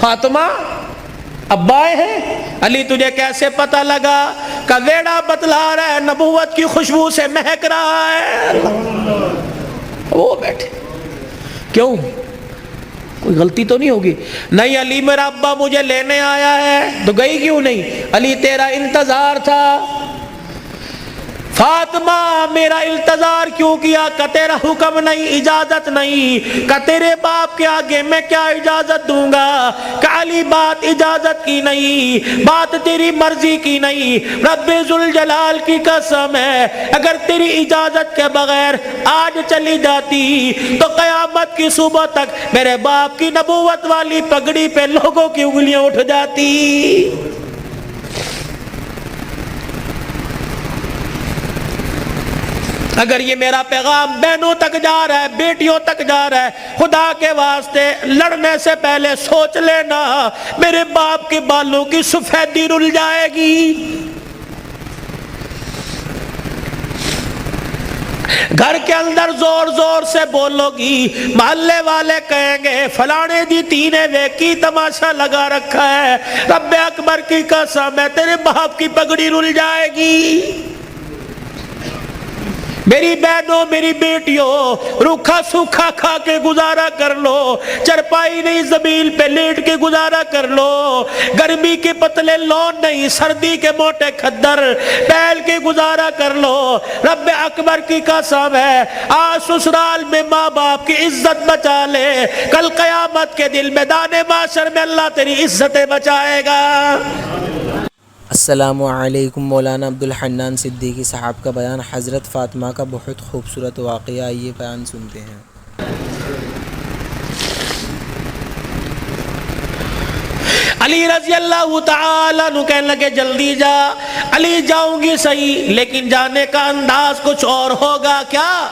فاطمہ ابا آئے ہیں؟ علی تجھے کیسے پتہ لگا؟ کہ ویڑا بتلا رہا ہے، نبوت کی خوشبو سے مہک رہا ہے۔ وہ بیٹھے، کیوں؟ کوئی غلطی تو نہیں ہوگی؟ نہیں علی میرا ابا مجھے لینے آیا ہے۔ تو گئی کیوں نہیں؟ علی تیرا انتظار تھا۔ فاطمہ میرا انتظار کیوں کیا؟ کہ تیرا حکم نہیں، اجازت نہیں، کہ تیرے باپ کے آگے میں کیا اجازت دوں گا؟ کہ علی بات اجازت کی نہیں، بات تیری مرضی کی نہیں، رب ذوالجلال کی قسم ہے اگر تیری اجازت کے بغیر آج چلی جاتی تو قیامت کی صبح تک میرے باپ کی نبوت والی پگڑی پہ لوگوں کی انگلیاں اٹھ جاتی۔ اگر یہ میرا پیغام بہنوں تک جا رہا ہے، بیٹیوں تک جا رہا ہے، خدا کے واسطے لڑنے سے پہلے سوچ لینا میرے باپ کے بالوں کی سفیدی رل جائے گی۔ گھر کے اندر زور زور سے بولو گی، محلے والے کہیں گے فلانے دی تینے ویکی تماشا لگا رکھا ہے، رب اکبر کی قسم ہے تیرے باپ کی پگڑی رل جائے گی۔ میری بہنوں میری بیٹیوں روکھا سوکھا کھا کے گزارا کر لو، چرپائی نہیں زمین پہ لیٹ کے گزارا کر لو، گرمی کے پتلے لون نہیں سردی کے موٹے کھدر پہل کے گزارا کر لو۔ رب اکبر کی قسم ہے آج سسرال میں ماں باپ کی عزت بچا لے، کل قیامت کے دن میدان محشر میں اللہ تیری عزتیں بچائے گا۔ السلام علیکم۔ مولانا عبدالحنان صدیقی صاحب کا بیان حضرت فاطمہ کا بہت خوبصورت واقعہ، یہ بیان سنتے ہیں۔ علی رضی اللہ تعالیٰ عنہ کہنے لگے جلدی جا۔ علی جاؤں گی صحیح لیکن جانے کا انداز کچھ اور ہوگا۔ کیا؟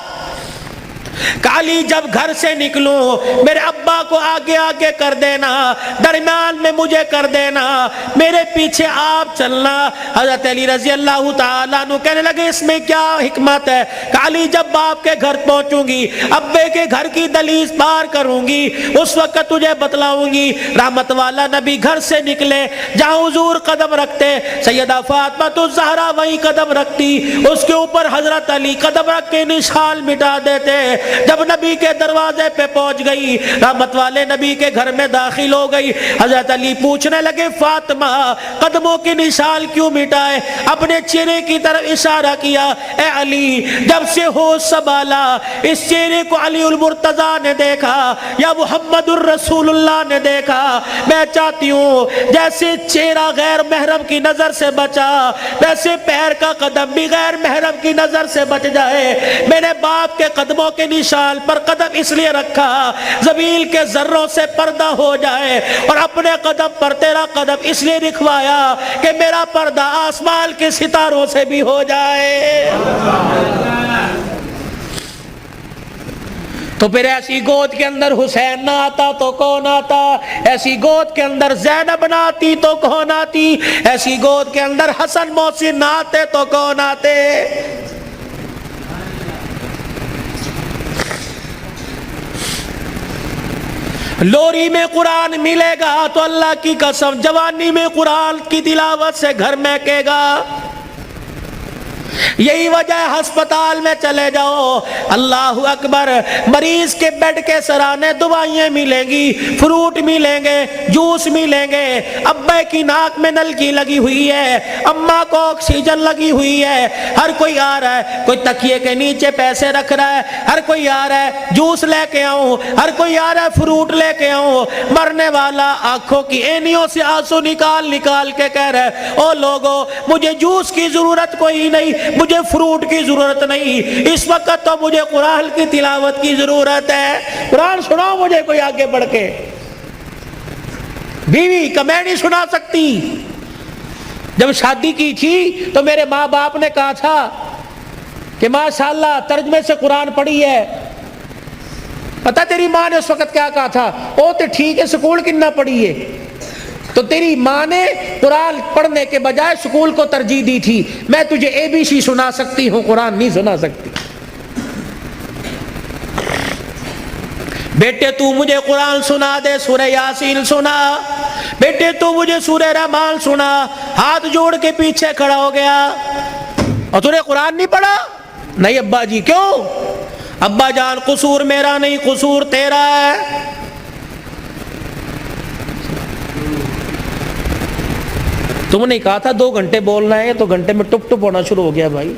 کہ علی جب گھر سے نکلوں میرے ابا کو آگے آگے کر دینا، درمیان میں مجھے کر دینا، میرے پیچھے آپ چلنا۔ حضرت علی رضی اللہ تعالیٰ عنہ کہنے لگے اس میں کیا حکمت ہے؟ کہ علی جب باپ کے گھر پہنچوں گی، ابے کے گھر کی دہلیز پار کروں گی، اس وقت تجھے بتلاؤں گی۔ رحمت والا نبی گھر سے نکلے، جہاں حضور قدم رکھتے سیدہ فاطمہ تو زہرا وہیں قدم رکھتی، اس کے اوپر حضرت علی قدم رکھ کے نشان مٹا دیتے۔ جب نبی کے دروازے پہ پہنچ گئی، رحمت والے نبی کے گھر میں داخل ہو گئی، حضرت علی پوچھنے لگے فاطمہ قدموں کی نشان کیوں مٹائے؟ اپنے چہرے کی طرف اشارہ کیا، اے علی جب سے ہوش سنبھالا اس چہرے کو علی المرتضیٰ نے دیکھا یا محمد الرسول اللہ نے دیکھا، میں چاہتی ہوں جیسے چہرہ غیر محرم کی نظر سے بچا ویسے پیر کا قدم بھی غیر محرم کی نظر سے بچ جائے۔ میرے باپ کے قدموں کے نشان پر قدم اس لیے رکھا زمین کے ذروں سے پردہ ہو جائے، اور اپنے قدم پر تیرا قدم اس لیے رکھوایا کہ میرا پردہ آسمان کے ستاروں سے بھی ہو جائے۔ تو پھر ایسی گود کے اندر حسین نہ آتا تو کون آتا؟ ایسی گود کے اندر زینب نہ آتی تو کون آتی؟ ایسی گود کے اندر حسن محسن نہ آتے تو کون آتے؟ لوری میں قرآن ملے گا تو اللہ کی قسم جوانی میں قرآن کی تلاوت سے گھر مہکے گا۔ یہی وجہ ہے ہسپتال میں چلے جاؤ، اللہ اکبر، مریض کے بیڈ کے سرانے دوائیں ملیں گی، فروٹ ملیں گے، جوس ملیں گے، ابے کی ناک میں نلکی لگی ہوئی ہے، اماں کو آکسیجن لگی ہوئی ہے، ہر کوئی آ رہا ہے، کوئی تکیے کے نیچے پیسے رکھ رہا ہے، ہر کوئی آ رہا ہے جوس لے کے آؤں، ہر کوئی آ رہا ہے فروٹ لے کے آؤں۔ مرنے والا آنکھوں کی اینیوں سے آنسو نکال نکال کے کہہ رہا ہے او لوگو مجھے جوس کی ضرورت کوئی نہیں، مجھے فروٹ کی ضرورت نہیں، اس وقت تو مجھے قرآن کی تلاوت کی ضرورت ہے۔ قرآن سناؤ مجھے کوئی آگے بڑھ کے۔ بیوی کا میں نہیں سنا سکتی۔ جب شادی کی تھی تو میرے ماں باپ نے کہا تھا کہ ماشاءاللہ ترجمے سے قرآن پڑھی ہے۔ پتہ تیری ماں نے اس وقت کیا کہا تھا؟ او تے ٹھیک ہے سکول کنا پڑھی ہے؟ تو تیری ماں نے قرآن پڑھنے کے بجائے سکول کو ترجیح دی تھی۔ میں تجھے ABC سنا سکتی ہوں، قرآن نہیں سنا سکتی۔ بیٹے تو مجھے قرآن سنا دے، سورہ یاسین سنا، بیٹے تو مجھے سورہ رحمان سنا، ہاتھ جوڑ کے پیچھے کھڑا ہو گیا۔ اور تو نے قرآن نہیں پڑھا؟ نہیں ابا جی۔ کیوں؟ ابا جان قصور میرا نہیں، قصور تیرا ہے۔ تم نے کہا تھا 2 گھنٹے بولنا ہے، تو گھنٹے میں ٹپ ٹپ ہونا شروع ہو گیا بھائی۔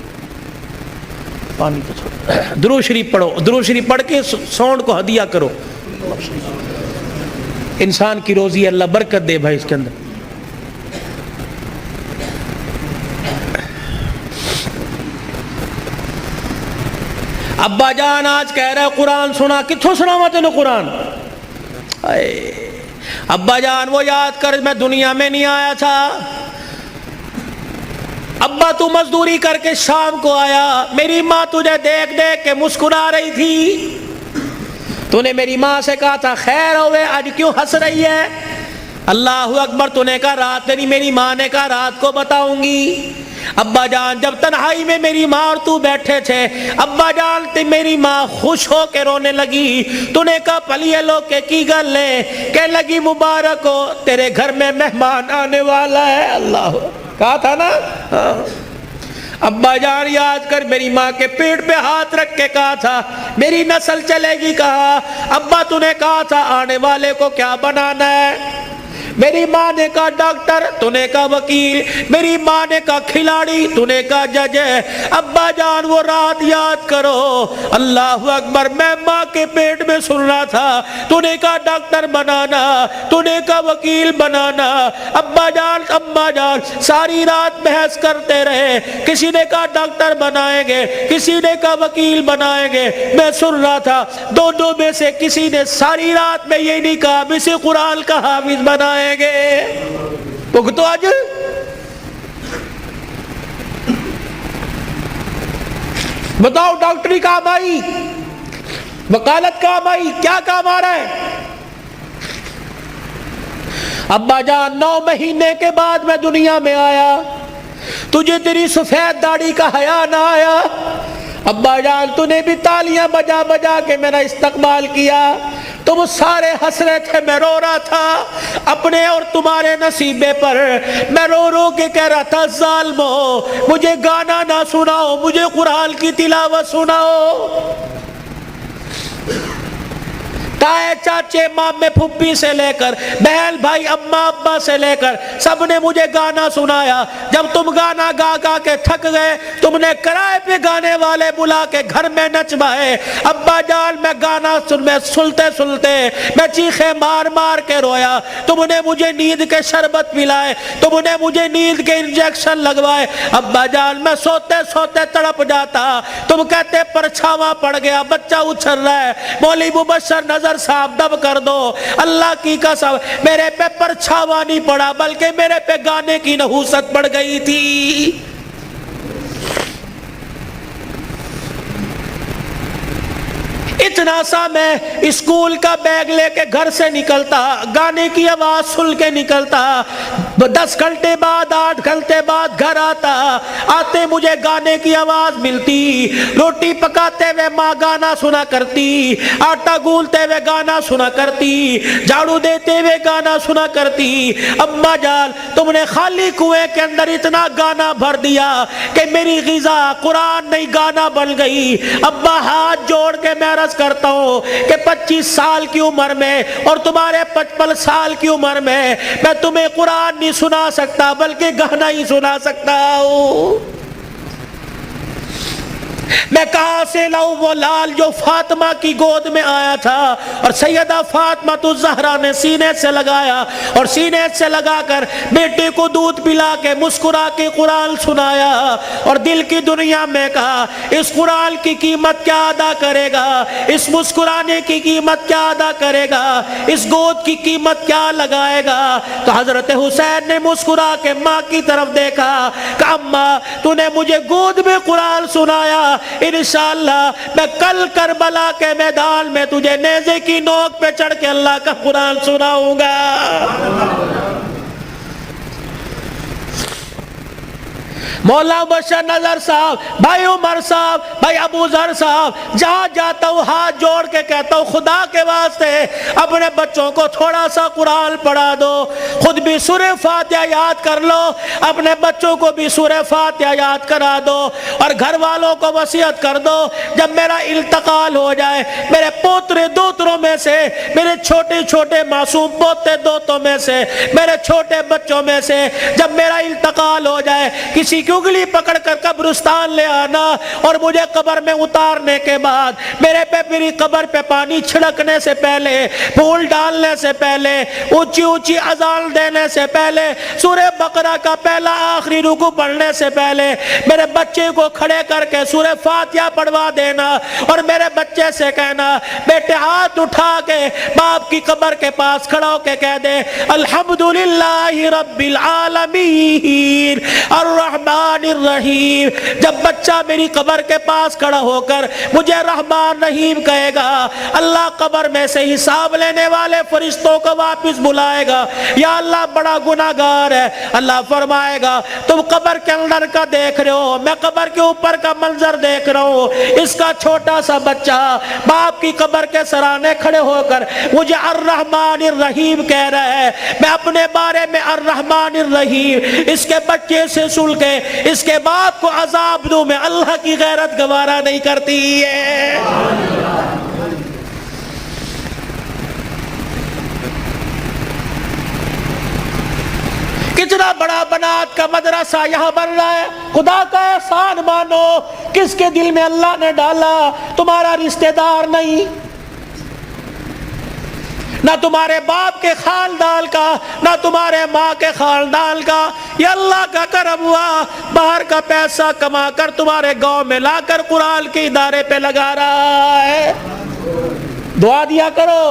پانی تو چھوڑو، درود شریف پڑھو، درود شریف پڑھ کے ساؤنڈ کو ہدیہ کرو، انسان کی روزی اللہ برکت دے بھائی اس کے اندر۔ ابا جان آج کہہ رہا ہے قرآن سنا، کتھوں سناوا تینوں قرآن؟ ابا جان وہ یاد کر میں دنیا میں نہیں آیا تھا، ابا تو مزدوری کر کے شام کو آیا، میری ماں تجھے دیکھ دیکھ کے مسکرا رہی تھی، تو نے میری ماں سے کہا تھا خیر ہوئے، آج کیوں ہنس رہی ہے؟ اللہ اکبر، تو نے کہا رات نہیں، میری ماں نے کہا رات کو بتاؤں گی۔ ابا جان جب تنہائی میں میری ماں اور تو بیٹھے تھے، ابا جان میری ماں خوش ہو کے رونے لگی، تو نے کہا پلیے لو کے کی گل ہے؟ کہنے لگی مبارک ہو تیرے گھر میں مہمان آنے والا ہے۔ اللہ کہا تھا نا۔ ابا جان یاد کر میری ماں کے پیٹ پہ ہاتھ رکھ کے کہا تھا میری نسل چلے گی۔ کہا ابا تو نے کہا تھا آنے والے کو کیا بنانا ہے؟ میری ماں نے کہا ڈاکٹر، تو نے کہا وکیل، میری ماں نے کہا کھلاڑی، تو نے کہا جج ہے۔ ابا جان وہ رات یاد کرو، اللہ اکبر، میں ماں کے پیٹ میں سن رہا تھا، تو نے کہا ڈاکٹر بنانا، تو نے کہا وکیل بنانا۔ ابا جان اماں جان ساری رات بحث کرتے رہے، کسی نے کہا ڈاکٹر بنائیں گے، کسی نے کہا وکیل بنائیں گے، میں سن رہا تھا دونوں میں سے کسی نے ساری رات میں یہ نہیں کہا ہم اسے قرآن کا حافظ بنائیں گے۔ تو آج بتاؤ ڈاکٹری کام آئی، وکالت کام آئی، کیا کام آ رہا ہے؟ ابا جان 9 مہینے کے بعد میں دنیا میں آیا، تجھے تیری سفید داڑھی کا حیا نہ آیا؟ ابا جان تو نے بھی تالیاں بجا بجا کے میرا استقبال کیا، تم سارے ہنس رہے تھے، میں رو رہا تھا اپنے اور تمہارے نصیبے پر، میں رو رو کے کہہ رہا تھا ظالمو مجھے گانا نہ سناؤ، مجھے قرآن کی تلاوت سناؤ۔ تائے چاچے مامے پھپھی سے لے کر بہن بھائی اماں ابا سے لے کر سب نے مجھے گانا سنایا۔ جب تم گانا گا گا کے تھک گئے، تم نے کرائے پہ گانے والے بلا کے گھر میں نچوائے۔ ابا جان میں گانا سنتے سنتے میں چیخے مار مار کے رویا، تم نے مجھے نیند کے شربت پلائے، تم نے مجھے نیند کے انجیکشن لگوائے۔ ابا جان میں سوتے سوتے تڑپ جاتا، تم کہتے پرچھاواں پڑ گیا، بچہ اچھل رہا ہے، مولوی مبشر نظر صاحب دب کر دو۔ اللہ کی قسم میرے پہ پرچھاوا نہیں پڑا بلکہ میرے پہ گانے کی نحوست پڑ گئی تھی۔ اتنا سا میں اسکول کا بیگ لے کے گھر سے نکلتا، گانے کی آواز سن کے نکلتا، 10 گھنٹے بعد 8 گھنٹے بعد گھر آتا، آتے مجھے گانے کی آواز ملتی، روٹی پکاتے ہوئے ماں گانا سنا کرتی، آٹا گولتے ہوئے گانا سنا کرتی، جھاڑو دیتے ہوئے گانا سنا کرتی۔ اماں جان تم نے خالی کنویں کے اندر اتنا گانا بھر دیا کہ میری غذا قرآن نہیں گانا بن گئی۔ ابا ہاتھ جوڑ کے میں عرض کرتا ہوں کہ 25 سال کی عمر میں اور تمہارے 55 سال کی عمر میں تمہیں قرآن نہیں سنا سکتا بلکہ گانا ہی سنا سکتا ہوں۔ میں کہاں سے لاؤں وہ لال جو فاطمہ کی گود میں آیا تھا اور سیدہ فاطمہ الزہرا نے سینے سے لگایا اور سینے سے لگا کر بیٹے کو دودھ پلا کے مسکرا کے قرآن سنایا اور دل کی دنیا میں کہا اس قرآن کی قیمت کیا ادا کرے گا، اس مسکرانے کی قیمت کیا ادا کرے گا، اس گود کی قیمت کیا لگائے گا۔ تو حضرت حسین نے مسکرا کے ماں کی طرف دیکھا کہ اماں تو نے مجھے گود میں قرآن سنایا، انشاءاللہ میں کل کربلا کے میدان میں تجھے نیزے کی نوک پہ چڑھ کے اللہ کا قرآن سناؤں گا۔ مولانا بشر نظر صاحب، بھائی عمر صاحب، بھائی ابو ذر صاحب، جہاں جاتا ہوں ہاتھ جوڑ کے کہتا ہوں خدا کے واسطے اپنے بچوں کو تھوڑا سا قرآن پڑھا دو، خود بھی سورہ فاتحہ یاد کر لو، اپنے بچوں کو بھی سورہ فاتحہ یاد کرا دو، اور گھر والوں کو وصیت کر دو جب میرا انتقال ہو جائے میرے پوترے دوتروں میں سے، میرے چھوٹے چھوٹے معصوم پوتے دوتوں میں سے، میرے چھوٹے بچوں میں سے جب میرا انتقال ہو جائے کسی کی انگلی پکڑ کر قبرستان لے آنا، اور مجھے قبر میں اتارنے کے بعد میری قبر پہ پانی چھڑکنے سے پہلے، پھول ڈالنے سے پہلے، اونچی اونچی اذان دینے سے پہلے، سورہ بقرہ کا پہلا آخری رکوع پڑھنے سے پہلے میرے بچے کو کھڑے کر کے سورہ فاتحہ پڑھوا دینا، اور میرے بچے سے کہنا بیٹے ہاتھ اٹھا کے باپ کی قبر کے پاس کھڑا ہو کے کہہ دے الحمدللہ رب العالمین الرحمن الرحیم۔ جب بچہ میری قبر کے پاس کھڑا ہو کر مجھے رحمان رحیم کہے گا، اللہ قبر میں سے حساب لینے والے فرشتوں کو واپس بلائے گا، یا اللہ بڑا گناہگار ہے، اللہ فرمائے گا تم قبر کے اندر کا دیکھ رہے ہو، میں قبر کے اوپر کا منظر دیکھ رہا ہوں، اس کا چھوٹا سا بچہ باپ کی قبر کے سرانے کھڑے ہو کر مجھے الرحمن الرحیم کہہ رہا ہے، میں اپنے بارے میں الرحمن الرحیم اس کے بچے سے سن کے اس کے باپ کو عذاب دوں، میں اللہ کی غیرت گوارا نہیں کرتی ہے۔ کتنا بڑا بنات کا مدرسہ یہاں بن رہا ہے، خدا کا احسان مانو، کس کے دل میں اللہ نے ڈالا، تمہارا رشتہ دار نہیں، نہ تمہارے باپ کے خاندان کا، نہ تمہارے ماں کے خاندان کا، یہ اللہ کا کرم ہوا، باہر کا پیسہ کما کر تمہارے گاؤں میں لا کر قرآن کے ادارے پہ لگا رہا ہے۔ دعا دیا کرو،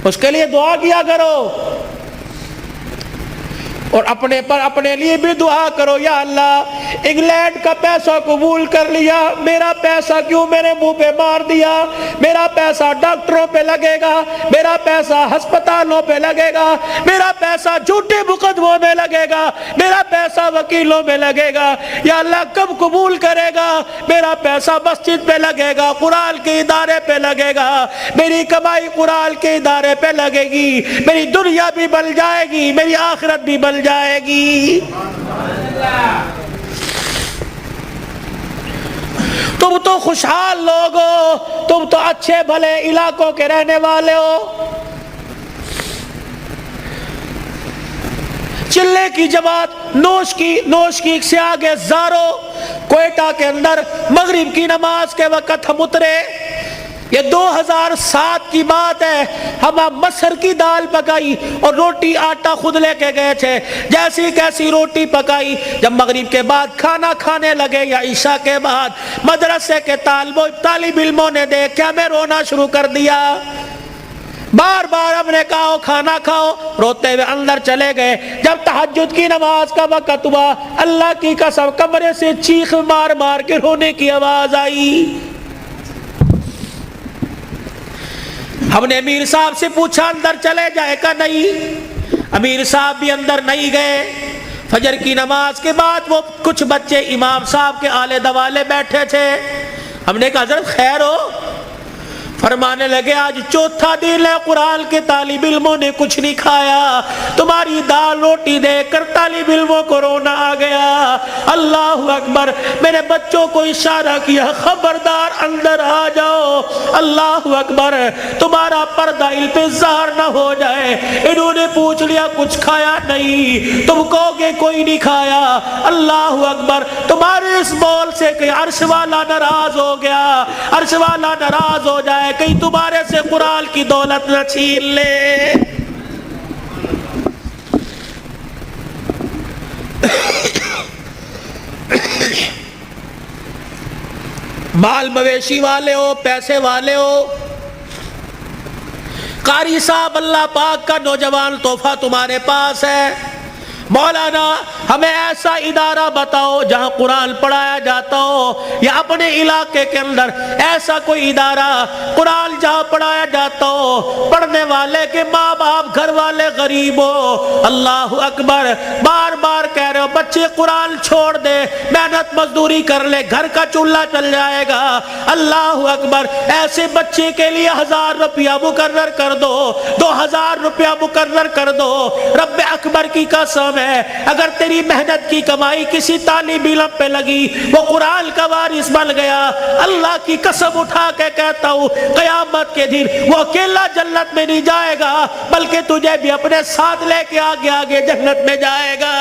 اس کے لیے دعا کیا کرو، اور اپنے لیے بھی دعا کرو، یا اللہ انگلینڈ کا پیسہ قبول کر لیا، میرا پیسہ کیوں میرے منہ پہ مار دیا، میرا پیسہ ڈاکٹروں پہ لگے گا، میرا پیسہ ہسپتالوں پہ لگے گا، میرا پیسہ جھوٹے مقدموں میں لگے گا، میرا پیسہ وکیلوں میں لگے گا، یا اللہ کب قبول کرے گا، میرا پیسہ مسجد پہ لگے گا، قرآن کے ادارے پہ لگے گا، میری کمائی قرآن کے ادارے پہ لگے گی، میری دنیا بھی بن جائے گی، میری آخرت بھی بن جائے گی۔ تم تو خوشحال لوگ ہو، تم تو اچھے بھلے علاقوں کے رہنے والے ہو، چلے کی جماعت نوش کی سے آگے زارو، کوئٹہ کے اندر مغرب کی نماز کے وقت ہم اترے، یہ 2007 کی بات ہے، ہم مسر کی دال پکائی اور روٹی آٹا خود لے کے گئے تھے، جیسی کیسی روٹی پکائی، جب مغرب کے بعد کھانا کھانے لگے یا عشاء کے بعد مدرسے کے طالب علموں نے دیکھا ہمیں رونا شروع کر دیا، بار بار ہم نے کہا کھانا کھاؤ، روتے ہوئے اندر چلے گئے، جب تہجد کی نماز کا وقت ہوا اللہ کی قسم کمرے سے چیخ مار مار کے رونے کی آواز آئی۔ ہم نے امیر صاحب سے پوچھا اندر چلے جائے کا، نہیں، امیر صاحب بھی اندر نہیں گئے۔ فجر کی نماز کے بعد وہ کچھ بچے امام صاحب کے آلے دوالے بیٹھے تھے، ہم نے کہا حضرت خیر ہو؟ فرمانے لگے آج چوتھا دن ہے قرآن کے طالب علموں نے کچھ نہیں کھایا، تمہاری دال روٹی دیکھ کر طالب علموں کو رونا آ گیا۔ اللہ اکبر، میرے بچوں کو اشارہ کیا خبردار اندر آ جاؤ، اللہ اکبر، تمہارا پردہ علم پہ ظاہر نہ ہو جائے۔ انہوں نے پوچھ لیا کچھ کھایا؟ نہیں۔ تم کہو گے کوئی نہیں کھایا؟ اللہ اکبر، تمہارے اس بول سے کہ عرش والا ناراض ہو گیا، عرش والا ناراض ہو جائے، کہیں تمہارے سے قرآن کی دولت نہ چھین لے۔ مال مویشی والے ہو، پیسے والے ہو، قاری صاحب اللہ پاک کا نوجوان تحفہ تمہارے پاس ہے، مولانا ہمیں ایسا ادارہ بتاؤ جہاں قرآن پڑھایا جاتا ہو، یا اپنے علاقے کے اندر ایسا کوئی ادارہ قرآن جہاں پڑھایا جاتا ہو، پڑھنے والے کے ماں باپ گھر والے غریب ہو۔ اللہ اکبر، بار بار کہہ رہے ہو بچے قرآن چھوڑ دے، محنت مزدوری کر لے، گھر کا چولہا چل جائے گا۔ اللہ اکبر، ایسے بچے کے لیے 1000 روپیہ مقرر کر دو، 2000 روپیہ مقرر کر دو۔ رب اکبر کی قسم ہے، اگر تیری محنت کی کمائی کسی طالب علم پہ لگی، وہ قرآن کا وارث بن گیا، اللہ کی قسم اٹھا کے کہتا ہوں قیامت کے دن وہ اکیلا جنت میں نہیں جائے گا، بلکہ تجھے بھی اپنے ساتھ لے کے آگے آگے جنت میں جائے گا۔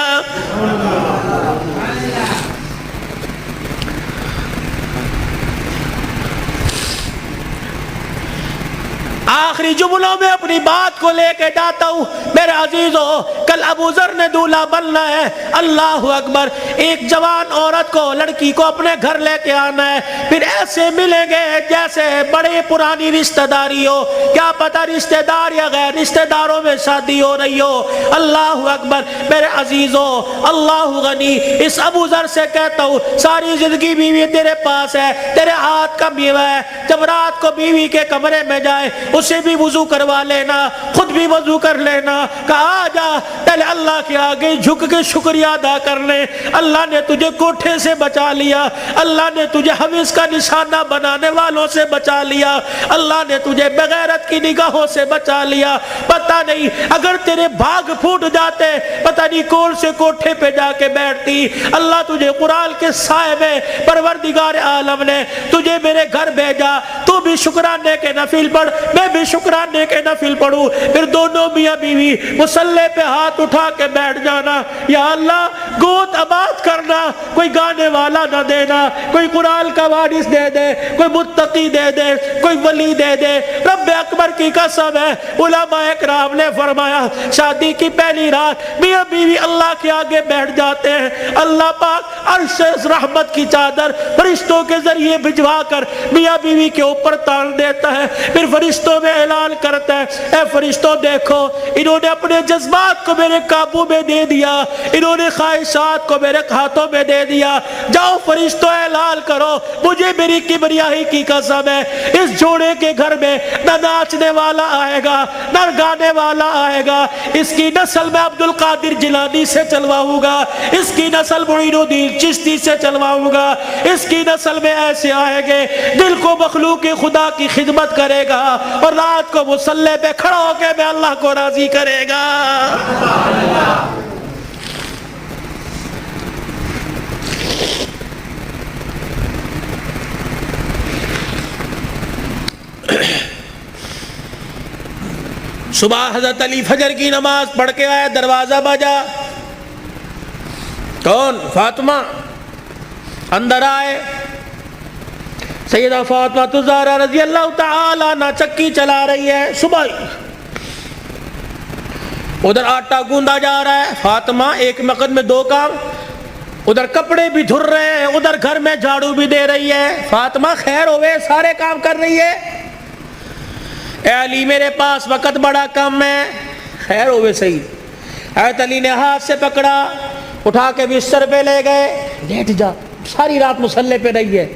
آخری جملوں میں اپنی بات کو لے کے جاتا ہوں میرے عزیزو، کل ابو ذر نے دولہا بننا ہے۔ اللہ اکبر، ایک جوان عورت کو، لڑکی کو اپنے گھر لے کے آنا ہے، پھر ایسے ملیں گے جیسے بڑے پرانی رشتہ داری ہو، کیا پتہ رشتہ دار یا غیر رشتہ داروں میں شادی ہو رہی ہو۔ اللہ اکبر میرے عزیزو، اللہ غنی، اس ابو ذر سے کہتا ہوں ساری زندگی بیوی تیرے پاس ہے، تیرے ہاتھ کا میوہ ہے، جب رات کو بیوی کے کمرے میں جائے اسے بھی وضو کروا لینا، خود بھی وضو کر لینا، کہا آ جا پہلے اللہ کے آگے جھک کے شکریہ ادا کر لے، اللہ نے تجھے کوٹھے سے بچا لیا، اللہ نے تجھے حوث کا نشانہ بنانے والوں سے بچا لیا، اللہ نے تجھے بغیرت کی نگاہوں سے بچا لیا۔ پتہ نہیں اگر تیرے بھاگ پھوٹ جاتے، پتہ نہیں کون سے کوٹھے پہ جا کے بیٹھتی۔ اللہ تجھے قرآن کے سائے میں پروردگار عالم نے تجھے میرے گھر بھیجا، تو بھی شکرانے کے نفل پڑھ، میں بھی شکرانے کے نفل پڑھوں، پھر دونوں میاں بیوی مصلی پہ ہاتھ اٹھا کے بیٹھ جانا، یا اللہ گود آباد کرنا، کوئی گانے والا نہ دینا، کوئی قرآن کا وارث دے دے، کوئی متقی دے دے، کوئی ولی دے دے۔ رب اکبر کی قسم ہے، علماء اکرام نے فرمایا شادی کی پہلی رات میاں بیوی اللہ کے آگے بیٹھ جاتے ہیں، اللہ پاک عرش سے رحمت کی چادر فرشتوں کے ذریعے بھجوا کر میاں بیوی کے اوپر تان دیتا ہے، پھر فرشتوں میں اعلان کرتا ہے اے فرشتوں دیکھو انہوں نے اپنے جذبات کو میرے قابو میں دے دیا، انہوں نے خواہشات کو میرے ہاتھوں میں دے دیا، جاؤ فرشتوں اعلان کرو مجھے میری کبریائی کی قسم ہے اس جوڑے کے گھر میں نہ ناچنے والا آئے گا نہ گانے والا آئے گا، اس کی نسل میں عبد القادر جیلانی سے چلواؤں گا، اس کی نسل معین الدین چشتی سے چلواؤں گا، اس کی نسل میں ایسے آئے گے دل کو مخلوق خدا کی خدمت کرے گا اور رات کو مصلی پہ کھڑا ہو کے میں اللہ کو راضی کرے گا۔ صبح حضرت علی فجر کی نماز پڑھ کے آئے، دروازہ بجا، کون؟ فاطمہ۔ اندر آئے، سیدہ فاطمہ الزہرا رضی اللہ تعالی عنہ چکی چلا رہی ہے، صبح ادھر آٹا گوندا جا رہا ہے، فاطمہ ایک وقت میں 2 کام، ادھر کپڑے بھی دھر رہے ہیں، ادھر گھر میں جھاڑو بھی دے رہی ہے۔ فاطمہ خیر ہوئے، سارے کام کر رہی ہے۔ اے علی میرے پاس وقت بڑا کم ہے، خیر ہوئے صحیح۔ حضرت علی نے ہاتھ سے پکڑا، اٹھا کے بستر پہ لے گئے، لیٹ جا، ساری رات مصلی پہ رہی ہے۔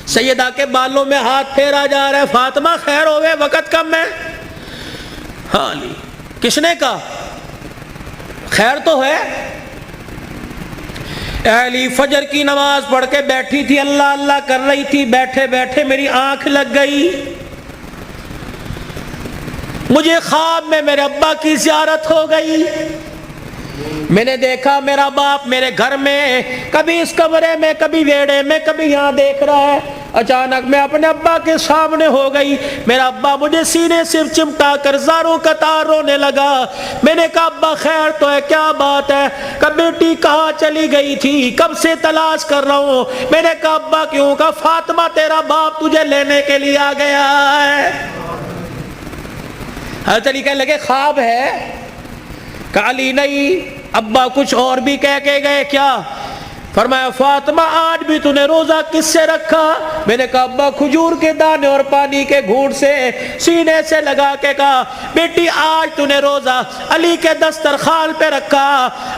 سیدہ کے بالوں میں ہاتھ پھیرا جا رہا ہے، فاطمہ خیر ہوئے وقت کم ہے۔ ہاں علی، کس نے کہا؟ خیر تو ہے۔ اے علی فجر کی نماز پڑھ کے بیٹھی تھی، اللہ اللہ کر رہی تھی، بیٹھے بیٹھے میری آنکھ لگ گئی، مجھے خواب میں میرے ابا کی زیارت ہو گئی، میں نے دیکھا میرا باپ میرے گھر میں، کبھی اس کمرے میں، کبھی ویڑے میں، کبھی یہاں دیکھ رہا ہے۔ اچانک میں اپنے ابا کے سامنے ہو گئی، میرا ابا مجھے سینے سے چمٹا کر زاروں قطار رونے لگا۔ میں نے کہا ابا خیر تو ہے، کیا بات ہے؟ کب بیٹی کہاں چلی گئی تھی، کب سے تلاش کر رہا ہوں۔ میں نے کہا ابا کیوں؟ کہا فاطمہ تیرا باپ تجھے لینے کے لیے آ گیا ہے۔ حضرت علی کہنے لگے خواب ہے؟ کہا علی نہیں، ابا کچھ اور بھی کہہ کے گئے کیا؟ فرمایا فاطمہ آج بھی تو نے روزہ کس سے رکھا؟ میں نے کہا ابا کھجور کے دانے اور پانی کے گھونٹ سے، سینے سے لگا کے کہا بیٹی آج تو نے روزہ علی کے دسترخوان پہ رکھا،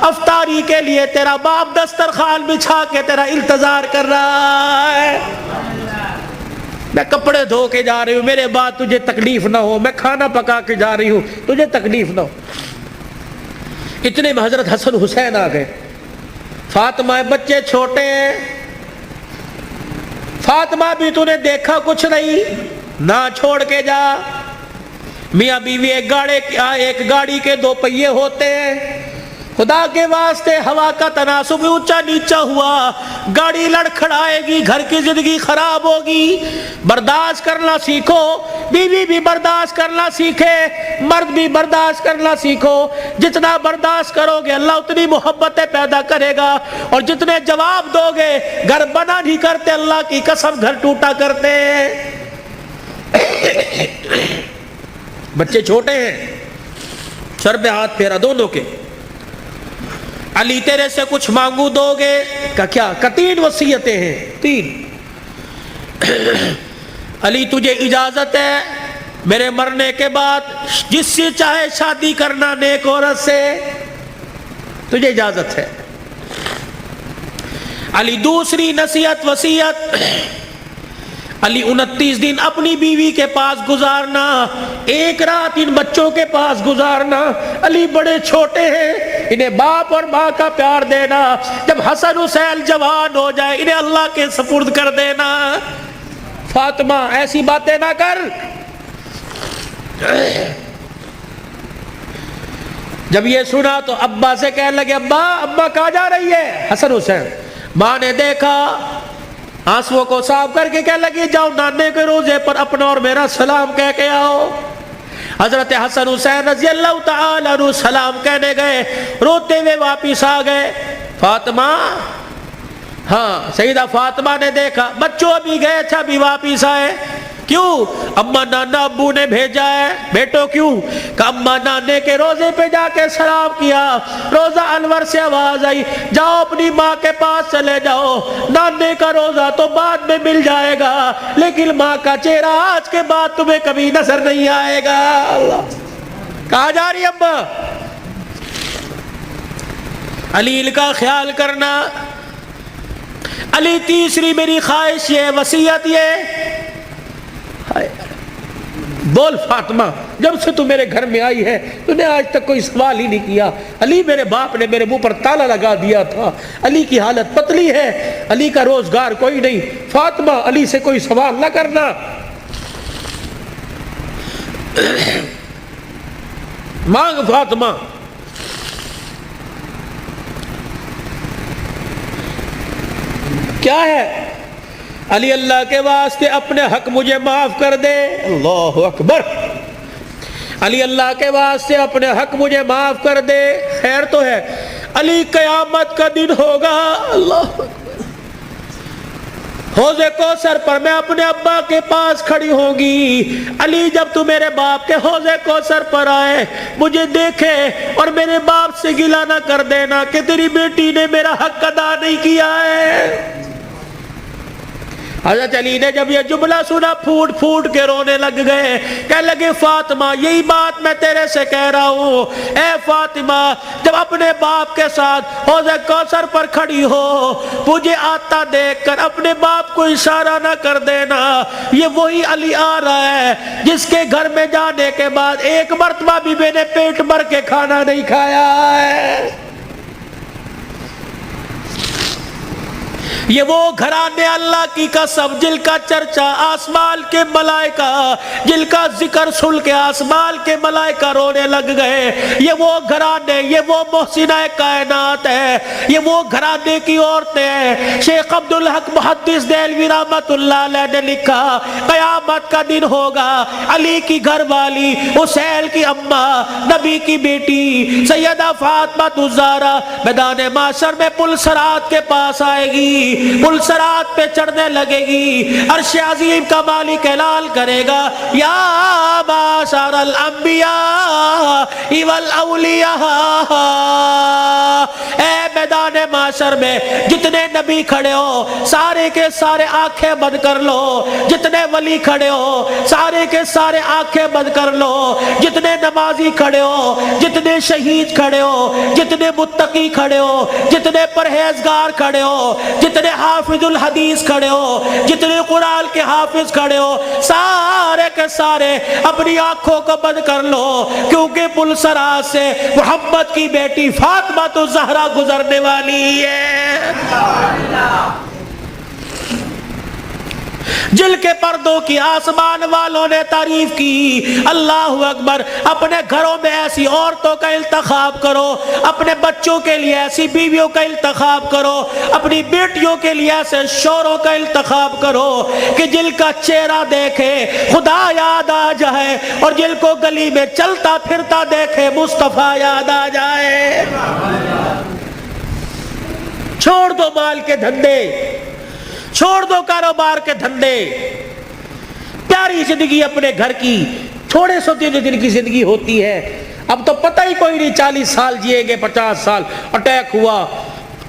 افطاری کے لیے تیرا باپ دسترخوان بچھا کے تیرا انتظار کر رہا ہے، میں کپڑے دھو کے جا رہی ہوں، میرے بعد تجھے تکلیف نہ ہو، میں کھانا پکا کے جا رہی ہوں تجھے تکلیف نہ ہو۔ اتنے میں حضرت حسن حسین آ گئے۔ فاطمہ بچے چھوٹے ہیں، فاطمہ بھی تو نے دیکھا کچھ نہیں، نہ چھوڑ کے جا۔ میاں بیوی ایک گاڑی کے دو پہیے ہوتے ہیں، خدا کے واسطے ہوا کا تناسب اونچا نیچا ہوا، گاڑی لڑکھڑائے گی، گھر کی زندگی خراب ہوگی، برداشت کرنا سیکھو، بیوی بھی برداشت کرنا سیکھے، مرد بھی برداشت کرنا سیکھو۔ جتنا برداشت کرو گے اللہ اتنی محبتیں پیدا کرے گا، اور جتنے جواب دو گے گھر بنا نہیں کرتے، اللہ کی قسم گھر ٹوٹا کرتے ہیں۔ بچے چھوٹے ہیں، سر پہ ہاتھ پھیرا دونوں کے، علی تیرے سے کچھ مانگو دو گے؟ کہ کیا؟ کہ 3 وصیتیں ہیں، 3۔ علی تجھے اجازت ہے میرے مرنے کے بعد جس سے چاہے شادی کرنا نیک عورت سے، تجھے اجازت ہے۔ علی دوسری نصیحت وصیت، علی 29 دن اپنی بیوی کے پاس گزارنا، 1 رات ان بچوں کے پاس گزارنا۔ علی بڑے چھوٹے ہیں، انہیں باپ اور ماں کا پیار دینا، جب حسن حسین جوان ہو جائے انہیں اللہ کے سپرد کر دینا۔ فاطمہ ایسی باتیں نہ کر۔ جب یہ سنا تو ابا سے کہنے لگے ابا کہاں جا رہی ہے؟ حسن حسین۔ ماں نے دیکھا، آنسوؤں کو صاف کر کے کہنے لگی جاؤ نانے کے روزے پر اپنا اور میرا سلام کہہ کے آؤ۔ حضرت حسن حسین رضی اللہ تعالی عنہ سلام کہنے گئے، روتے ہوئے واپس آ گئے۔ فاطمہ، ہاں سیدہ فاطمہ نے دیکھا بچوں بھی گئے تھے ابھی واپس آئے، کیوں؟ اما نانا ابو نے بھیجا ہے۔ بیٹو کیوں؟ کہ اما نانے کے روزے پہ جا کے سلام کیا، روزہ انور سے آواز آئی جاؤ اپنی ماں کے پاس چلے جاؤ، نانے کا روزہ تو بعد میں مل جائے گا لیکن ماں کا چہرہ آج کے بعد تمہیں کبھی نظر نہیں آئے گا۔ اللہ، کہاں جا رہی اما؟ علی کا خیال کرنا۔ علی تیسری میری خواہش یہ، وصیت یہ، بول فاطمہ جب سے تو میرے گھر میں آئی ہے تو نے آج تک کوئی سوال ہی نہیں کیا۔ علی میرے باپ نے میرے منہ پر تالا لگا دیا تھا، علی کی حالت پتلی ہے، علی کا روزگار کوئی نہیں، فاطمہ علی سے کوئی سوال نہ کرنا۔ مانگ فاطمہ۔ کیا ہے؟ علی اللہ کے واسطے اپنے حق مجھے معاف کر دے۔ اللہ اکبر۔ علی اللہ کے واسطے اپنے حق مجھے معاف کر دے۔ خیر تو ہے، علی قیامت کا دن ہوگا، اللہ اکبر، حوض کوثر پر میں اپنے ابا کے پاس کھڑی ہوں گی۔ علی جب تو میرے باپ کے حوض کوثر پر آئے مجھے دیکھے اور میرے باپ سے گلہ نہ کر دینا کہ تیری بیٹی نے میرا حق ادا نہیں کیا ہے۔ حضرت علی نے جب یہ جملہ سنا پھوٹ پھوٹ کے رونے لگ گئے، کہنے لگے فاطمہ یہی بات میں تیرے سے کہہ رہا ہوں، اے فاطمہ جب اپنے باپ کے ساتھ حوض کوثر پر کھڑی ہو مجھے آتا دیکھ کر اپنے باپ کو اشارہ نہ کر دینا، یہ وہی علی آ رہا ہے جس کے گھر میں جانے کے بعد ایک مرتبہ بھی میں نے پیٹ بھر کے کھانا نہیں کھایا ہے۔ یہ وہ گھرانے اللہ کی قسم جن کا چرچا آسمان کے ملائکہ، جن کا ذکر سن کے آسمان کے ملائکہ رونے لگ گئے۔ یہ وہ گھرانے، یہ وہ محسنہ کائنات ہے، یہ وہ گھرانے کی عورتیں ہیں۔ شیخ عبدالحق محدث دہلوی رحمت اللہ علیہ نے لکھا قیامت کا دن ہوگا، علی کی گھر والی، حسین کی اماں، نبی کی بیٹی سیدہ فاطمہ الزہرا میدان معاشر میں پل صراط کے پاس آئے گی، پل صراط پہ چڑھنے لگے گی، عرش عظیم کا مالک اعلان کرے گا یا معاشر الانبیاء والاولیاء، اے میدان معاشر میں جتنے نبی کھڑے ہو سارے کے سارے آنکھیں بند کر لو، جتنے ولی کھڑے ہو سارے کے سارے آنکھیں بند کر لو، جتنے نمازی کھڑے ہو، جتنے شہید کھڑے ہو، جتنے متقی کھڑے ہو، جتنے پرہیزگار کھڑے ہو، جتنے حافظ الحدیث کھڑے ہو، جتنے قرآن کے حافظ کھڑے ہو، سارے کے سارے اپنی آنکھوں کو بند کر لو، کیونکہ پلسرا سے محمد کی بیٹی فاطمہ تو زہرا گزرنے والی ہے، جل کے پردوں کی آسمان والوں نے تعریف کی۔ اللہ اکبر۔ اپنے گھروں میں ایسی عورتوں کا انتخاب کرو، اپنے بچوں کے لیے ایسی بیویوں کا انتخاب کرو، اپنی بیٹیوں کے لیے ایسے شوہروں کا انتخاب کرو کہ جل کا چہرہ دیکھے خدا یاد آ جائے، اور جل کو گلی میں چلتا پھرتا دیکھے مصطفیٰ یاد آ جائے۔ چھوڑ دو مال کے دھندے، چھوڑ دو کاروبار کے دھندے، پیاری زندگی اپنے گھر کی، تھوڑے سو دن کی زندگی ہوتی ہے، اب تو پتہ ہی کوئی نہیں 40 سال جیے گے، 50 سال، اٹیک ہوا،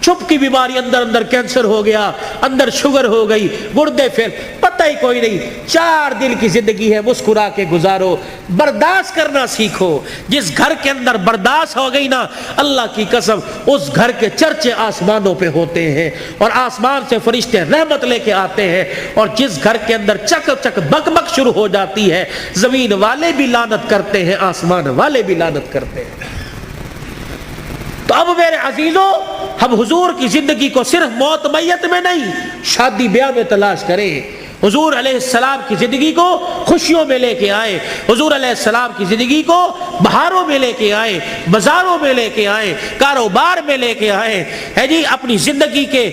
چھپ کی بیماری، اندر کینسر ہو گیا، اندر شوگر ہو گئی، گردے پھر پتہ ہی کوئی نہیں۔ 4 دن کی زندگی ہے، مسکرا کے گزارو، برداشت کرنا سیکھو۔ جس گھر کے اندر برداشت ہو گئی نا، اللہ کی قسم اس گھر کے چرچے آسمانوں پہ ہوتے ہیں، اور آسمان سے فرشتے رحمت لے کے آتے ہیں، اور جس گھر کے اندر چک چک بک بک شروع ہو جاتی ہے، زمین والے بھی لعنت کرتے ہیں، آسمان والے بھی لعنت کرتے ہیں۔ تو اب میرے عزیزوں، ہم حضور کی زندگی کو صرف موت میت میں نہیں، شادی بیاہ میں تلاش کریں۔ حضور علیہ السلام کی زندگی کو خوشیوں میں لے کے آئے، حضور علیہ السلام کی زندگی کو بہاروں میں لے کے آئے، بازاروں میں لے کے آئے، کاروبار میں لے کے آئے، ہے جی، اپنی زندگی کے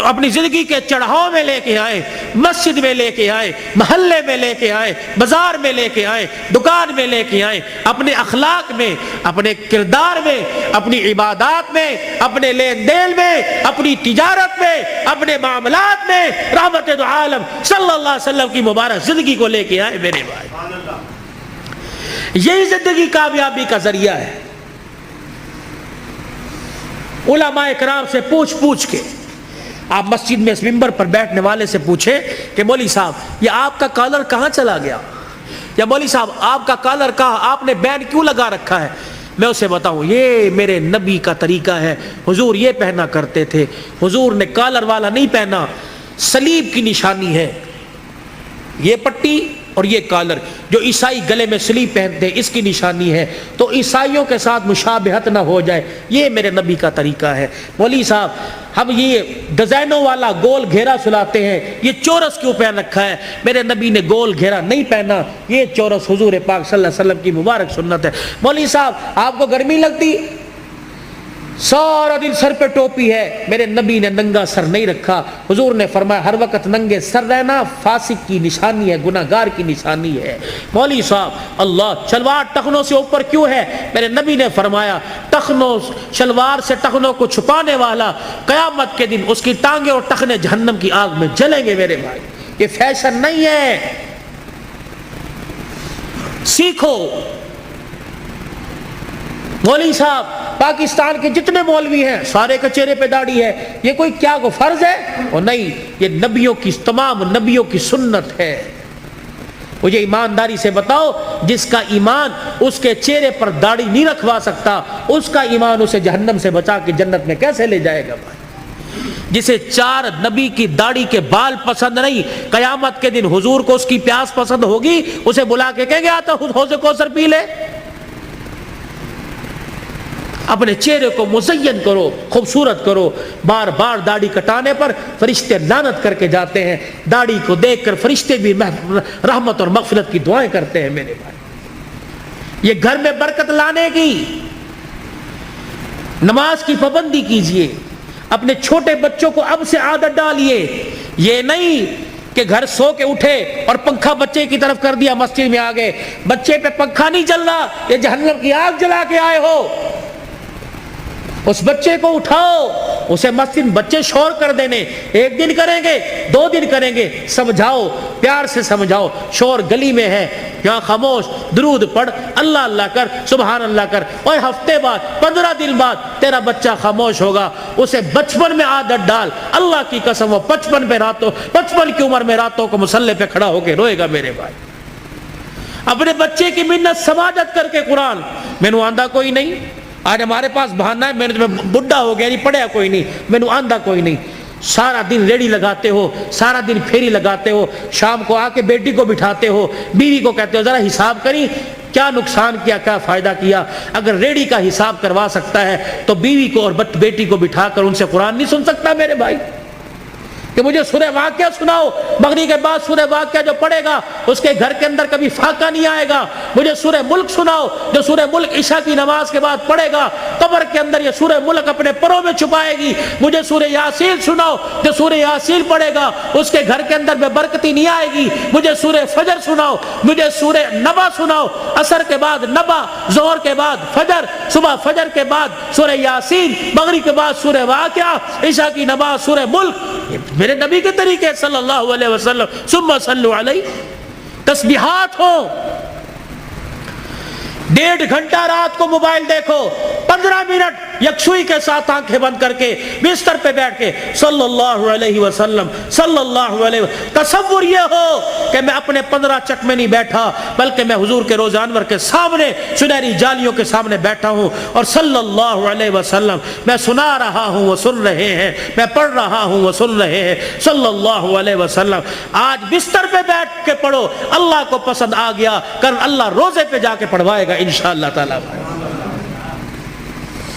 اپنی زندگی کے چڑھاؤ میں لے کے آئے، مسجد میں لے کے آئے، محلے میں لے کے آئے، بازار میں لے کے آئے، دکان میں لے کے آئے، اپنے اخلاق میں، اپنے کردار میں، اپنی عبادات میں، اپنے لین دین میں، اپنی تجارت میں، اپنے معاملات میں رحمت دو عالم صلی اللہ علیہ وسلم کی مبارک زندگی کو لے کے آئے میرے بھائی۔ یہی زندگی کامیابی کا ذریعہ ہے۔ علماء کرام سے پوچھ کے آپ مسجد میں اس منبر پر بیٹھنے والے سے پوچھیں کہ مولوی صاحب یہ آپ کا کالر کہاں چلا گیا، یا مولوی صاحب آپ کا کالر کہاں، آپ نے بینڈ کیوں لگا رکھا ہے، میں اسے بتاؤں یہ میرے نبی کا طریقہ ہے، حضور یہ پہنا کرتے تھے، حضور نے کالر والا نہیں پہنا، صلیب کی نشانی ہے یہ پٹی اور یہ کالر، جو عیسائی گلے میں صلیب پہنتے ہیں اس کی نشانی ہے، تو عیسائیوں کے ساتھ مشابہت نہ ہو جائے، یہ میرے نبی کا طریقہ ہے۔ مولوی صاحب ہم یہ ڈیزائنوں والا گول گھیرا سلاتے ہیں، یہ چورس کیوں پہن رکھا ہے، میرے نبی نے گول گھیرا نہیں پہنا، یہ چورس حضور پاک صلی اللہ علیہ وسلم کی مبارک سنت ہے۔ مولوی صاحب آپ کو گرمی لگتی، سارا دن سر پہ ٹوپی ہے، میرے نبی نے ننگا سر نہیں رکھا، حضور نے فرمایا ہر وقت ننگے سر رہنا فاسق کی نشانی ہے، گناہگار کی نشانی ہے۔ مولوی صاحب اللہ شلوار ٹخنوں سے اوپر کیوں ہے، میرے نبی نے فرمایا ٹخنوں شلوار سے ٹخنوں کو چھپانے والا قیامت کے دن اس کی ٹانگیں اور ٹخنے جہنم کی آگ میں جلیں گے میرے بھائی، یہ فیشن نہیں ہے، سیکھو۔ مولوی صاحب پاکستان کے جتنے مولوی ہیں سارے کے چہرے پہ داڑھی ہے، یہ کوئی کیا کو فرض ہے؟ اور نہیں، یہ نبیوں کی تمام نبیوں کی سنت ہے۔ مجھے ایمانداری سے بتاؤ، جس کا ایمان اس کے چہرے پر داڑھی نہیں رکھوا سکتا، اس کا ایمان اسے جہنم سے بچا کے جنت میں کیسے لے جائے گا بھائی؟ جسے 4 نبی کی داڑھی کے بال پسند نہیں، قیامت کے دن حضور کو اس کی پیاس پسند ہوگی، اسے بلا کے کہیں گے آتا حوض کوثر پی لے۔ اپنے چہرے کو مزین کرو، خوبصورت کرو۔ بار بار داڑھی کٹانے پر فرشتے لعنت کر کے جاتے ہیں، داڑھی کو دیکھ کر فرشتے بھی رحمت اور مغفرت کی دعائیں کرتے ہیں میرے بھائی۔ یہ گھر میں برکت لانے کی، نماز کی پابندی کیجئے، اپنے چھوٹے بچوں کو اب سے عادت ڈالیے۔ یہ نہیں کہ گھر سو کے اٹھے اور پنکھا بچے کی طرف کر دیا، مسجد میں آ گئے، بچے پہ پنکھا نہیں چل رہا، یہ جہنم کی آگ جلا کے آئے ہو۔ اس بچے کو اٹھاؤ، اسے مسجد بچے شور کر دینے، ایک دن کریں گے 2 دن کریں گے، سمجھاؤ، پیار سے سمجھاؤ، شور گلی میں ہے یہاں خاموش، درود پڑھ، اللہ اللہ کر، سبحان اللہ کر، اور ہفتے بعد 15 دن بعد تیرا بچہ خاموش ہوگا، اسے بچپن میں عادت ڈال، اللہ کی قسم وہ 55 کی عمر میں راتوں کو مصلی پہ کھڑا ہو کے روئے گا میرے بھائی۔ اپنے بچے کی منت سماجت کر کے قرآن میں نے آندھا کوئی نہیں، آج ہمارے پاس بہانہ ہے میں بڈھا ہو گیا نہیں پڑھیا کوئی نہیں، میں نے آندھا کوئی نہیں، سارا دن ریڑی لگاتے ہو، سارا دن پھیری لگاتے ہو، شام کو آ کے بیٹی کو بٹھاتے ہو، بیوی کو کہتے ہو ذرا حساب کری کیا نقصان کیا کیا فائدہ کیا۔ اگر ریڑی کا حساب کروا سکتا ہے تو بیوی کو اور بیٹی کو بٹھا کر ان سے قرآن نہیں سن سکتا میرے بھائی؟ کہ مجھے سورہ واقعہ سناؤ، مغرب کے بعد سورہ واقعہ جو پڑھے گا اس کے گھر کے اندر کبھی فاقہ نہیں آئے گا۔ مجھے سورہ ملک سناؤ، جو سورہ ملک عشاء کی نماز کے بعد پڑھے گا قبر کے اندر یہ سورہ ملک اپنے پروں میں چھپائے گی۔ مجھے سورہ یاسین سناؤ، جو سورہ یاسین پڑھے گا اس کے گھر کے اندر بے برکتی نہیں آئے گی۔ مجھے سورہ فجر سناؤ، مجھے سورہ نبا سناؤ، عصر کے بعد نبا، ظہر کے بعد فجر، صبح فجر کے بعد سورہ یاسین، مغرب کے بعد سورہ واقعہ، عشاء کی نماز سورہ ملک، میرے نبی کے طریقے صلی اللہ علیہ وسلم۔ ثم صلوا علیہ، تسبیحات ہوں، 1.5 گھنٹہ رات کو موبائل دیکھو، 15 منٹ یکسوئی کے ساتھ آنکھیں بند کر کے بستر پہ بیٹھ کے صلی اللہ علیہ وسلم صلی اللہ علیہ وسلم۔ تصور یہ ہو کہ میں اپنے 15 چک میں نہیں بیٹھا بلکہ میں حضور کے روز انور کے سامنے سنہری جالیوں کے سامنے بیٹھا ہوں اور صلی اللہ علیہ وسلم میں سنا رہا ہوں وہ سن رہے ہیں، میں پڑھ رہا ہوں وہ سن رہے ہیں صلی اللہ علیہ وسلم۔ آج بستر پہ بیٹھ کے پڑھو، اللہ کو پسند آ گیا کل اللہ روزے پہ جا کے پڑھوائے گا انشاءاللہ تعالی۔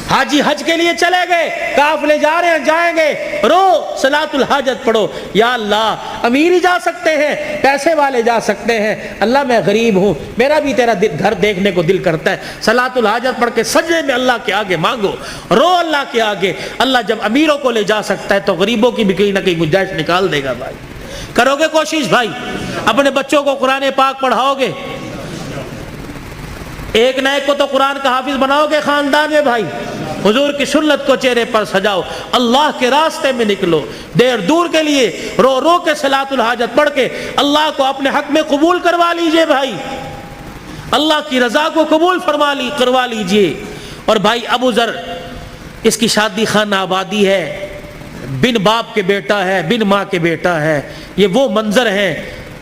حاجی حج کے لیے چلے گئے، قافلے جا رہے ہیں جائیں گے، رو صلاۃ الحاجت پڑھو، یا اللہ امیر ہی جا سکتے ہیں، پیسے والے جا سکتے ہیں، اللہ میں غریب ہوں، میرا بھی تیرا گھر دیکھنے کو دل کرتا ہے، صلاۃ الحاجت پڑھ کے سجدے میں اللہ کے آگے مانگو، رو اللہ کے آگے۔ اللہ جب امیروں کو لے جا سکتا ہے تو غریبوں کی بھی کہیں نہ کہیں گنجائش نکال دے گا بھائی۔ کرو گے کوشش بھائی؟ اپنے بچوں کو قرآن پاک پڑھاؤ گے؟ ایک نہ ایک کو تو قرآن کا حافظ بناؤ گے خاندان میں بھائی۔ حضور کی سنت کو چہرے پر سجاؤ، اللہ کے راستے میں نکلو، دیر دور کے لیے رو رو کے صلاۃ الحاجت پڑھ کے اللہ کو اپنے حق میں قبول کروا لیجئے بھائی، اللہ کی رضا کو قبول کروا لیجئے۔ اور بھائی ابو ذر، اس کی شادی خانہ آبادی ہے، بن باپ کے بیٹا ہے، بن ماں کے بیٹا ہے، یہ وہ منظر ہیں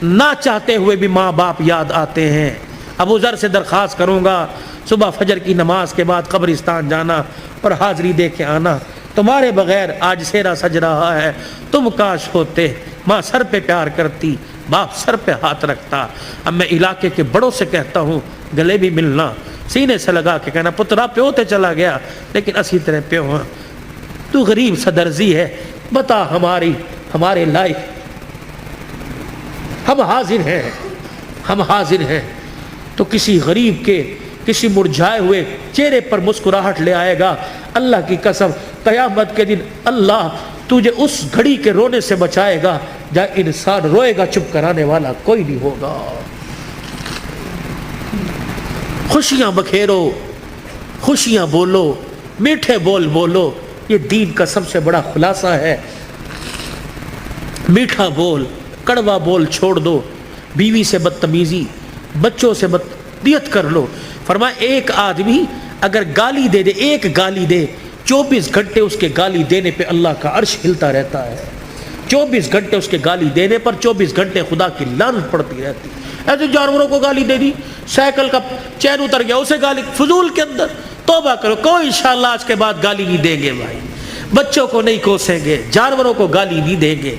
نہ چاہتے ہوئے بھی ماں باپ یاد آتے ہیں۔ ابو ذر سے درخواست کروں گا صبح فجر کی نماز کے بعد قبرستان جانا اور حاضری دے کے آنا، تمہارے بغیر آج سیرا سج رہا ہے، تم کاش ہوتے، ماں سر پہ پیار کرتی، باپ سر پہ ہاتھ رکھتا۔ اب میں علاقے کے بڑوں سے کہتا ہوں گلے بھی ملنا، سینے سے لگا کے کہنا پترا پیو تے چلا گیا لیکن اسی طرح پیو ہاں، تو غریب صدرزی ہے، بتا ہمارے لائق، ہم حاضر ہیں تو کسی غریب کے کسی مرجھائے ہوئے چہرے پر مسکراہٹ لے آئے گا۔ اللہ کی قسم قیامت کے دن اللہ تجھے اس گھڑی کے رونے سے بچائے گا جہاں انسان روئے گا، چپ کرانے والا کوئی نہیں ہوگا۔ خوشیاں بکھیرو، خوشیاں بولو، میٹھے بول بولو، یہ دین کا سب سے بڑا خلاصہ ہے۔ میٹھا بول، کڑوا بول چھوڑ دو، بیوی سے بدتمیزی، بچوں سے بدتمیزی کر لو۔ فرمایا ایک آدمی اگر گالی دے 24 گھنٹے اس کے گالی دینے پہ اللہ کا عرش ہلتا رہتا ہے۔ 24 گھنٹے اس کے گالی دینے پر 24 گھنٹے خدا کی لعنت پڑتی رہتی۔ ایسے جانوروں کو گالی دے دی، سائیکل کا چین اتر گیا اسے گالی، فضول کے اندر توبہ کرو، کوئی انشاءاللہ آج کے بعد گالی نہیں دیں گے بھائی، بچوں کو نہیں کوسیں گے، جانوروں کو گالی نہیں دیں گے۔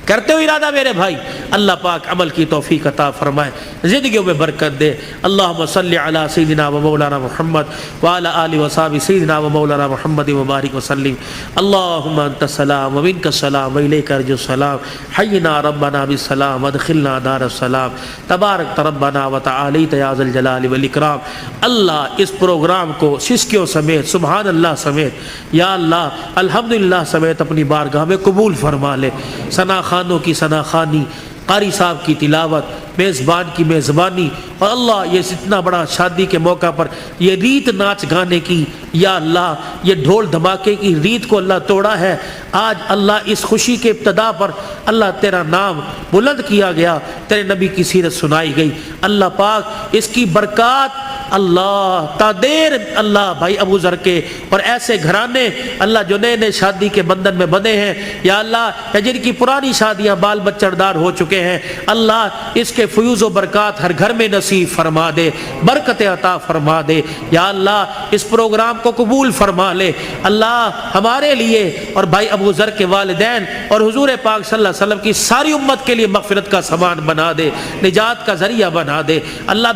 کرتے ہو ارادہ میرے بھائی، اللہ پاک عمل کی توفیق عطا فرمائے، زندگیوں میں برکت دے۔ اللہم صلی علی سیدنا و مولانا محمد وعلی آلہ وصحبہ سیدنا و مولانا محمد وبارک وسلم۔ اللہم انت السلام و منک السلام و الیک ارجع السلام، حینا ربنا بالسلام وادخلنا دار السلام، تبارک ربنا وتعالیت یا ذا الجلال والاکرام۔ اللہ اس پروگرام کو سسکیوں سمیت، سبحان اللہ سمیت، یا اللہ الحمدللہ سمیت اپنی بارگاہ میں قبول فرما لے۔ ثنا خانوں کی ثنا خوانی، قاری صاحب کی تلاوت، میزبان کی میزبانی، اور اللہ یہ اتنا بڑا شادی کے موقع پر یہ ریت ناچ گانے کی، یا اللہ یہ ڈھول دھماکے کی ریت کو اللہ توڑا ہے۔ آج اللہ اس خوشی کے ابتدا پر اللہ تیرا نام بلند کیا گیا، تیرے نبی کی سیرت سنائی گئی، اللہ پاک اس کی برکات اللہ تادیر اللہ بھائی ابو ذر کے اور ایسے گھرانے اللہ جو نئے نئے شادی کے بندھن میں بندھے ہیں، یا اللہ یا جن کی پرانی شادیاں بال بچہ دار ہو چکے ہیں، اللہ اس کے فیوز و برکات ہر گھر میں نصیب فرما دے، برکت عطا فرما دے، یا اللہ اس پروگرام کو قبول فرما لے، اللہ ہمارے لیے اور بھائی ابو ذر کے والدین اور حضور پاک صلی اللہ علیہ وسلم کی ساری امت کے لیے مغفرت کا سامان بنا دے، نجات کا ذریعہ بنا دے، اللہ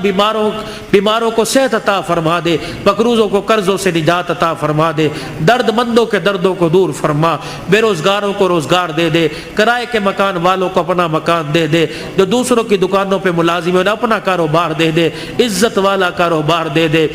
بیماروں کو صحت عطا فرما دے، مقروضوں کو قرضوں سے نجات عطا فرما دے، درد مندوں کے دردوں کو دور فرما، بے روزگاروں کو روزگار دے دے، کرائے کے مکان والوں کو اپنا مکان دے دے، جو دوسروں کی دکانوں پہ ملازم ہیں اپنا کاروبار دے دے، عزت والا کاروبار دے دے،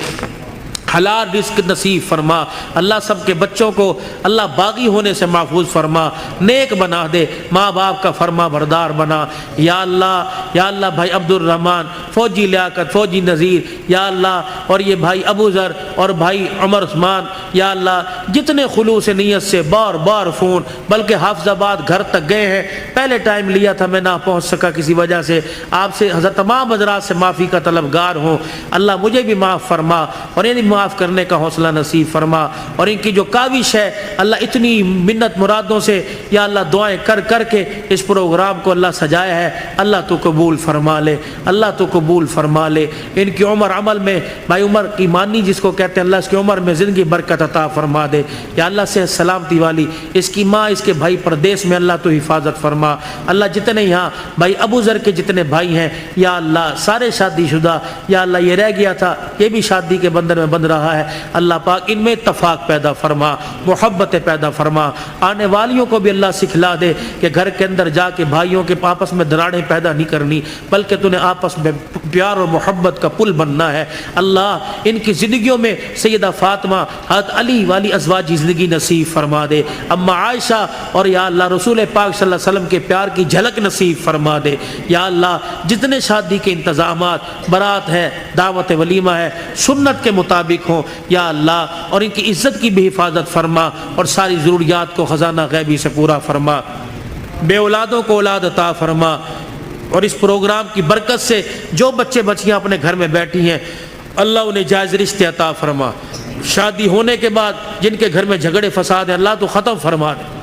حلال رزق نصیب فرما، اللہ سب کے بچوں کو اللہ باغی ہونے سے محفوظ فرما، نیک بنا دے، ماں باپ کا فرما بردار بنا، یا اللہ بھائی عبد الرحمن، فوجی لیاقت، فوجی نذیر، یا اللہ اور یہ بھائی ابو ذر اور بھائی عمر عثمان، یا اللہ جتنے خلوص نیت سے بار بار فون، بلکہ حافظ آباد گھر تک گئے ہیں، پہلے ٹائم لیا تھا میں نہ پہنچ سکا کسی وجہ سے، آپ سے حضرت تمام حضرات سے معافی کا طلبگار ہوں، اللہ مجھے بھی معاف فرما اور یعنی معاف کرنے کا حوصلہ نصیب فرما، اور ان کی جو کاوش ہے اللہ اتنی منت مرادوں سے یا اللہ دعائیں کر کر کے اس پروگرام کو اللہ سجایا ہے، اللہ تو قبول فرما لے، اللہ تو قبول فرما لے، ان کی عمر عمل میں بھائی عمر کی مانی جس کو کہتے ہیں اللہ اس کی عمر میں زندگی برکت عطا فرما دے، یا اللہ سے سلامتی والی اس کی ماں اس کے بھائی پردیس میں اللہ تو حفاظت فرما، اللہ جتنے یہاں بھائی ابو ذر کے جتنے بھائی ہیں یا اللہ سارے شادی شدہ، یا اللہ یہ رہ گیا تھا یہ بھی شادی کے بندھن میں بندھ رہا ہے، اللہ پاک ان میں اتفاق پیدا فرما، محبت پیدا فرما، آنے والیوں کو بھی اللہ سکھلا دے کہ گھر کے اندر جا کے بھائیوں کے آپس میں دراڑیں پیدا نہیں کرنی، بلکہ تو نے آپس میں پیار اور محبت کا پل بننا ہے، اللہ ان کی زندگیوں میں سیدہ فاطمہ حضرت علی والی ازواجی زندگی نصیب فرما دے، اما عائشہ اور یا اللہ رسول پاک صلی اللہ علیہ وسلم کے پیار کی جھلک نصیب فرما دے، یا اللہ جتنے شادی کے انتظامات برات ہے دعوت ولیمہ ہے سنت کے مطابق ہوں یا اللہ، اور ان کی عزت کی بھی حفاظت فرما اور ساری ضروریات کو خزانہ غیبی سے پورا فرما، بے اولادوں کو اولاد عطا فرما، اور اس پروگرام کی برکت سے جو بچے بچیاں اپنے گھر میں بیٹھی ہیں اللہ انہیں جائز رشتے عطا فرما، شادی ہونے کے بعد جن کے گھر میں جھگڑے فساد ہیں اللہ تو ختم فرما دے،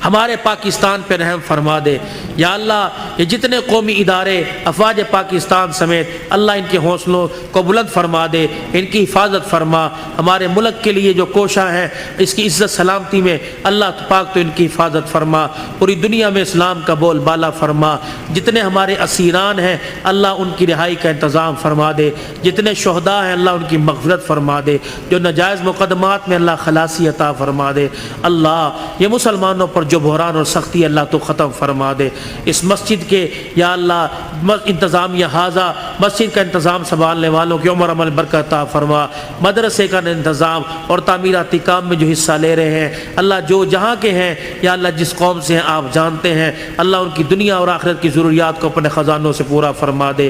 ہمارے پاکستان پہ رحم فرما دے، یا اللہ یہ جتنے قومی ادارے افواج پاکستان سمیت اللہ ان کے حوصلوں کو بلند فرما دے، ان کی حفاظت فرما، ہمارے ملک کے لیے جو کوشاں ہیں اس کی عزت سلامتی میں اللہ پاک تو ان کی حفاظت فرما، پوری دنیا میں اسلام کا بول بالا فرما، جتنے ہمارے اسیران ہیں اللہ ان کی رہائی کا انتظام فرما دے، جتنے شہداء ہیں اللہ ان کی مغفرت فرما دے، جو ناجائز مقدمات میں اللہ خلاصی عطا فرما دے، اللہ یہ مسلمانوں پر جو بحران اور سختی اللہ تو ختم فرما دے، اس مسجد کے یا اللہ انتظامیہ حاضہ مسجد کا انتظام سنبھالنے والوں کی عمر عمل برکت عطا فرما، مدرسے کا انتظام اور تعمیراتی کام میں جو حصہ لے رہے ہیں اللہ جو جہاں کے ہیں یا اللہ جس قوم سے ہیں آپ جانتے ہیں، اللہ ان کی دنیا اور آخرت کی ضروریات کو اپنے خزانوں سے پورا فرما دے۔